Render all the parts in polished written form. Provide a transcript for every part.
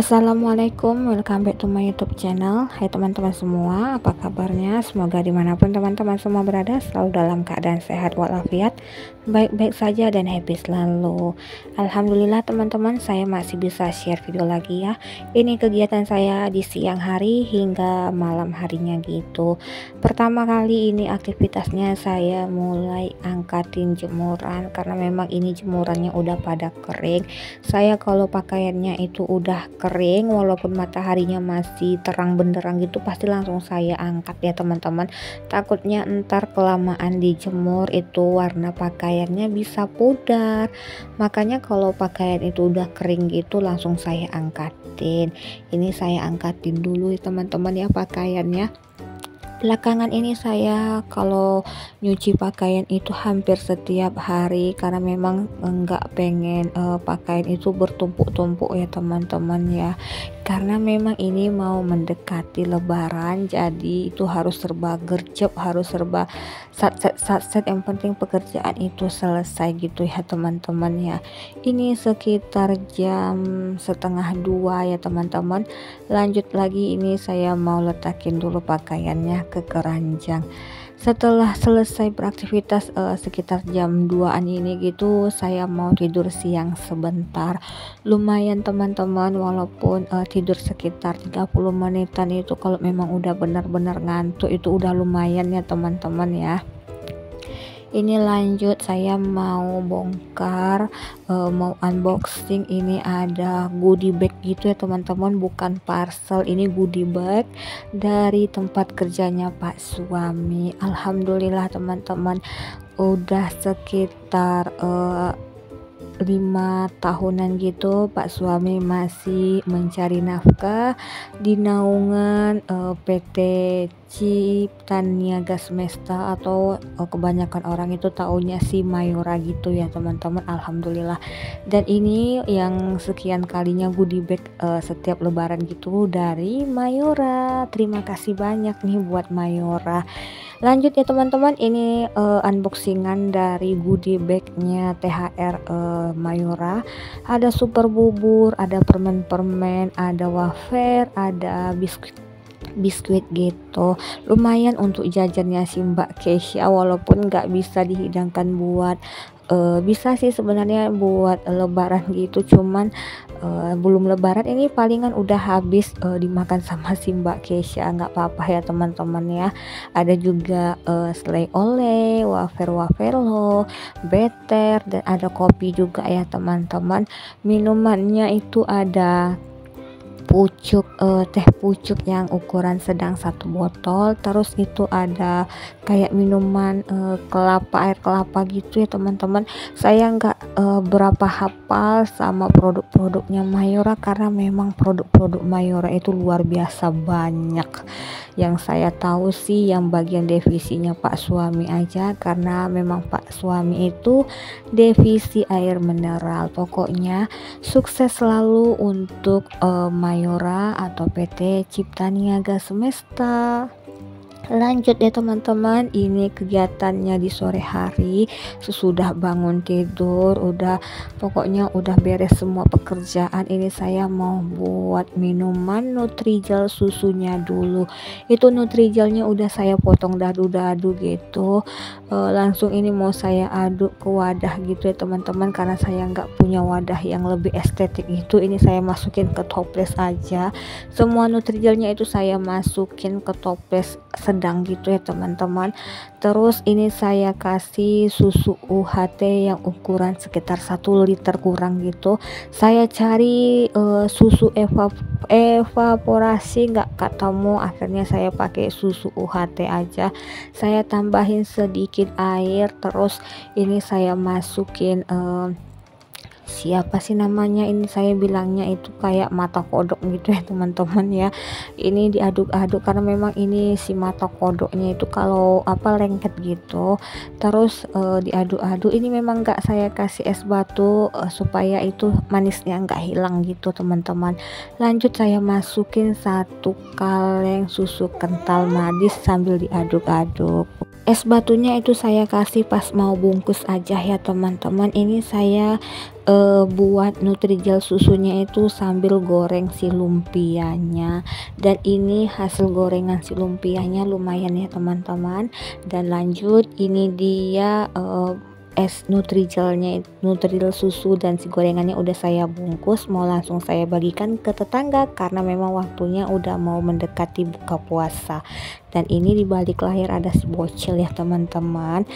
Assalamualaikum, welcome back to my YouTube channel. Hai teman-teman semua, apa kabarnya? Semoga dimanapun teman-teman semua berada selalu dalam keadaan sehat walafiat, baik-baik saja dan happy selalu. Alhamdulillah teman-teman, saya masih bisa share video lagi ya. Ini kegiatan saya di siang hari hingga malam harinya gitu. Pertama kali ini aktivitasnya saya mulai angkatin jemuran, karena memang ini jemurannya udah pada kering. Saya kalau pakaiannya itu udah kering walaupun mataharinya masih terang benderang gitu pasti langsung saya angkat ya teman-teman, takutnya ntar kelamaan dijemur itu warna pakaiannya bisa pudar. Makanya kalau pakaian itu udah kering gitu langsung saya angkatin. Ini saya angkatin dulu ya teman-teman ya pakaiannya. Belakangan ini saya kalau nyuci pakaian itu hampir setiap hari, karena memang enggak pengen pakaian itu bertumpuk-tumpuk ya teman-teman ya, karena memang ini mau mendekati lebaran, jadi itu harus serba gercep, harus serba sat yang penting pekerjaan itu selesai gitu ya teman-teman ya. Ini sekitar jam setengah 2 ya teman-teman. Lanjut lagi, ini saya mau letakin dulu pakaiannya ke keranjang. Setelah selesai beraktivitas sekitar jam 2an ini gitu, saya mau tidur siang sebentar. Lumayan teman-teman, walaupun tidur sekitar 30 menitan itu kalau memang udah benar-benar ngantuk itu udah lumayan ya teman-teman ya. Ini lanjut saya mau bongkar, mau unboxing. Ini ada goodie bag gitu ya teman-teman, bukan parcel, ini goodie bag dari tempat kerjanya Pak suami. Alhamdulillah teman-teman, udah sekitar 5 tahunan gitu Pak suami masih mencari nafkah di naungan PT Cipta Niaga Semesta, atau kebanyakan orang itu taunya si Mayora gitu ya teman-teman. Alhamdulillah, dan ini yang sekian kalinya goodie bag setiap lebaran gitu dari Mayora. Terima kasih banyak nih buat Mayora. Lanjut ya teman-teman, ini unboxingan dari goodie bagnya THR Mayora. Ada super bubur, ada permen-permen, ada wafer, ada biskuit gitu. Lumayan untuk jajannya si Mbak Kesha, walaupun nggak bisa dihidangkan buat bisa sih sebenarnya buat lebaran gitu, cuman belum lebaran ini palingan udah habis dimakan sama si Mbak Kesha. Nggak apa-apa ya teman-teman ya. Ada juga selai oleh, wafer lo, beter, dan ada kopi juga ya teman-teman. Minumannya itu ada pucuk, teh pucuk yang ukuran sedang 1 botol, terus itu ada kayak minuman air kelapa gitu ya teman-teman. Saya nggak berapa hafal sama produk-produknya Mayora, karena memang produk-produk Mayora itu luar biasa banyak. Yang saya tahu sih yang bagian divisinya Pak suami aja, karena memang Pak suami itu divisi air mineral. Pokoknya sukses selalu untuk Mayora atau PT Cipta Niaga Semesta. Lanjut ya teman-teman, ini kegiatannya di sore hari sesudah bangun tidur, pokoknya udah beres semua pekerjaan. Ini saya mau buat minuman Nutrijel susunya dulu. Itu Nutrijelnya udah saya potong dadu-dadu gitu, langsung ini mau saya aduk ke wadah gitu ya teman-teman, karena saya nggak punya wadah yang lebih estetik itu. Ini saya masukin ke toples aja, semua Nutrijelnya itu saya masukin ke toples sedang gitu ya teman-teman. Terus ini saya kasih susu UHT yang ukuran sekitar 1 liter kurang gitu. Saya cari susu evaporasi nggak ketemu, akhirnya saya pakai susu UHT aja. Saya tambahin sedikit air, terus ini saya masukin siapa sih namanya, ini saya bilangnya itu kayak mata kodok gitu ya teman-teman ya. Ini diaduk-aduk karena memang ini si mata kodoknya itu kalau lengket gitu. Terus diaduk-aduk, ini memang nggak saya kasih es batu supaya itu manisnya nggak hilang gitu teman-teman. Lanjut saya masukin 1 kaleng susu kental manis sambil diaduk-aduk. Es batunya itu saya kasih pas mau bungkus aja ya teman-teman. Ini saya buat Nutrijel susunya itu sambil goreng si lumpianya, dan ini hasil gorengan si lumpianya lumayan ya teman-teman. Dan lanjut, ini dia es Nutrijelnya, Nutrijel susu dan si gorengannya udah saya bungkus, mau langsung saya bagikan ke tetangga karena memang waktunya udah mau mendekati buka puasa. Dan ini di balik layar ada si bocil ya teman-teman.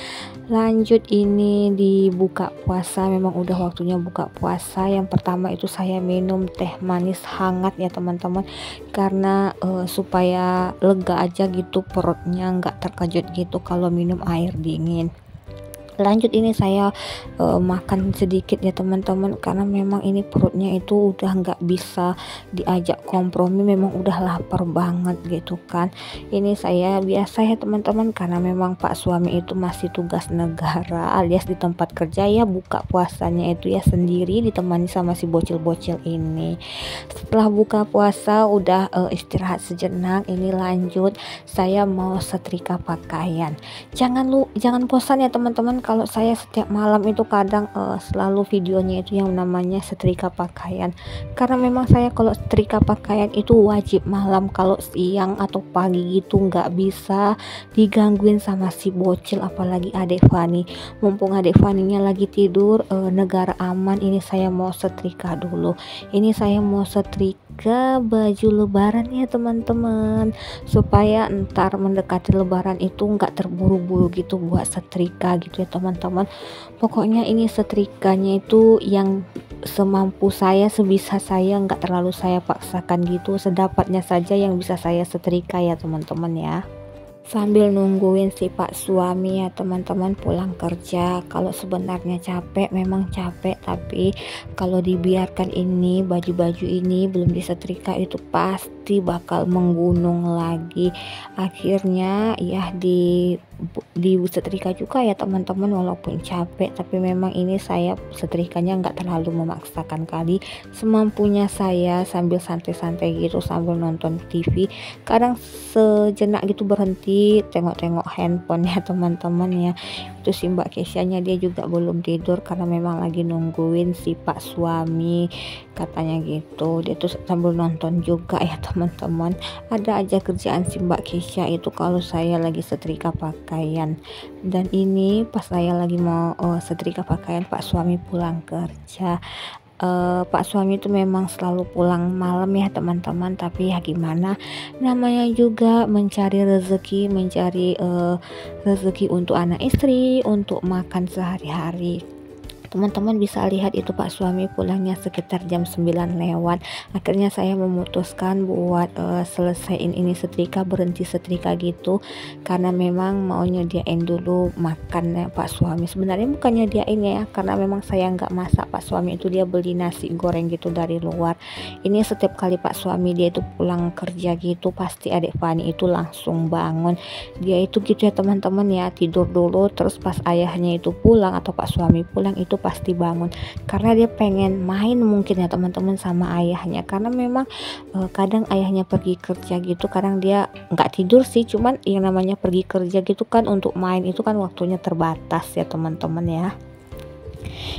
Lanjut, ini di buka puasa, memang udah waktunya buka puasa. Yang pertama itu saya minum teh manis hangat ya teman-teman, karena supaya lega aja gitu perutnya, nggak terkejut gitu kalau minum air dingin. Lanjut, ini saya makan sedikit ya teman-teman, karena memang ini perutnya itu udah nggak bisa diajak kompromi, memang udah lapar banget gitu kan. Ini saya biasa ya teman-teman, karena memang pak suami itu masih tugas negara alias di tempat kerja ya, buka puasanya itu ya sendiri ditemani sama si bocil-bocil ini. Setelah buka puasa udah istirahat sejenak, ini lanjut saya mau setrika pakaian. Jangan bosan ya teman-teman, kalau saya setiap malam itu kadang selalu videonya itu yang namanya setrika pakaian, karena memang saya kalau setrika pakaian itu wajib malam, kalau siang atau pagi gitu nggak bisa digangguin sama si bocil, apalagi adek Fani. Mumpung adek Faninya lagi tidur, negara aman, ini saya mau setrika dulu. Ini saya mau setrika baju lebaran ya teman-teman, supaya ntar mendekati lebaran itu nggak terburu-buru gitu buat setrika gitu ya teman-teman. Pokoknya ini setrikanya itu yang semampu saya, sebisa saya, nggak terlalu saya paksakan gitu, sedapatnya saja yang bisa saya setrika ya teman-teman ya. Sambil nungguin si pak suami ya teman-teman pulang kerja. Kalau sebenarnya capek, memang capek, tapi kalau dibiarkan ini baju-baju ini belum disetrika itu pasti bakal menggunung lagi. Akhirnya ya di setrika juga ya teman-teman, walaupun capek, tapi memang ini saya setrikanya nggak terlalu memaksakan kali, semampunya saya, sambil santai-santai gitu sambil nonton TV. Kadang sejenak gitu berhenti tengok-tengok handphone ya teman-teman ya. Itu si Mbak Kesyanya dia juga belum tidur karena memang lagi nungguin si pak suami katanya gitu. Dia tuh sambil nonton juga ya teman-teman. Ada aja kerjaan si Mbak Kesya itu kalau saya lagi setrika pakaian. Dan ini pas saya lagi mau setrika pakaian, pak suami pulang kerja. Pak suami itu memang selalu pulang malam ya teman-teman, tapi ya gimana, namanya juga mencari rezeki untuk anak istri, untuk makan sehari-hari. Teman-teman bisa lihat itu pak suami pulangnya sekitar jam 9 lewat. Akhirnya saya memutuskan buat selesaiin ini setrika, berhenti setrika gitu, karena memang mau nyediain dulu makannya pak suami. Sebenarnya bukan nyediain ya, karena memang saya nggak masak. Pak suami itu dia beli nasi goreng gitu dari luar. Ini setiap kali pak suami dia itu pulang kerja gitu, pasti adik Fani itu langsung bangun. Dia itu gitu ya teman-teman ya, tidur dulu, terus pas ayahnya itu pulang atau pak suami pulang itu pasti bangun, karena dia pengen main mungkin ya teman-teman sama ayahnya. Karena memang kadang ayahnya pergi kerja gitu, kadang dia nggak tidur sih, cuman yang namanya pergi kerja gitu kan, untuk main itu kan waktunya terbatas ya teman-teman ya.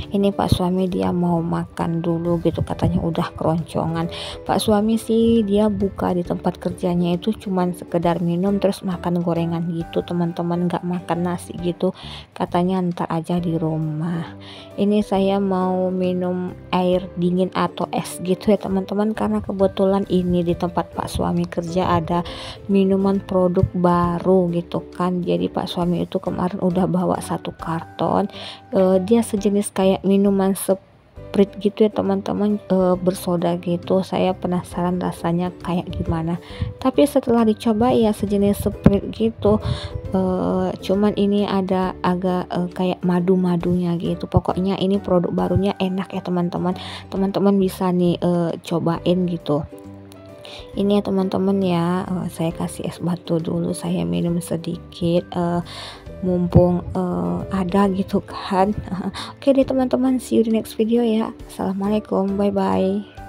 Ini pak suami dia mau makan dulu gitu, katanya udah keroncongan. Pak suami sih dia buka di tempat kerjanya itu cuman sekedar minum terus makan gorengan gitu teman-teman, nggak makan nasi gitu, katanya ntar aja di rumah. Ini saya mau minum air dingin atau es gitu ya teman-teman, karena kebetulan ini di tempat pak suami kerja ada minuman produk baru gitu kan. Jadi pak suami itu kemarin udah bawa 1 karton, dia sejenis kayak minuman Sprite gitu ya teman-teman, bersoda gitu. Saya penasaran rasanya kayak gimana, tapi setelah dicoba ya sejenis Sprite gitu, cuman ini ada agak kayak madu-madunya gitu. Pokoknya ini produk barunya enak ya teman-teman. Teman-teman bisa nih cobain gitu. Ini ya teman-teman ya, saya kasih es batu dulu, saya minum sedikit mumpung ada gitu kan. Oke deh teman-teman, see you di next video ya. Assalamualaikum, bye bye.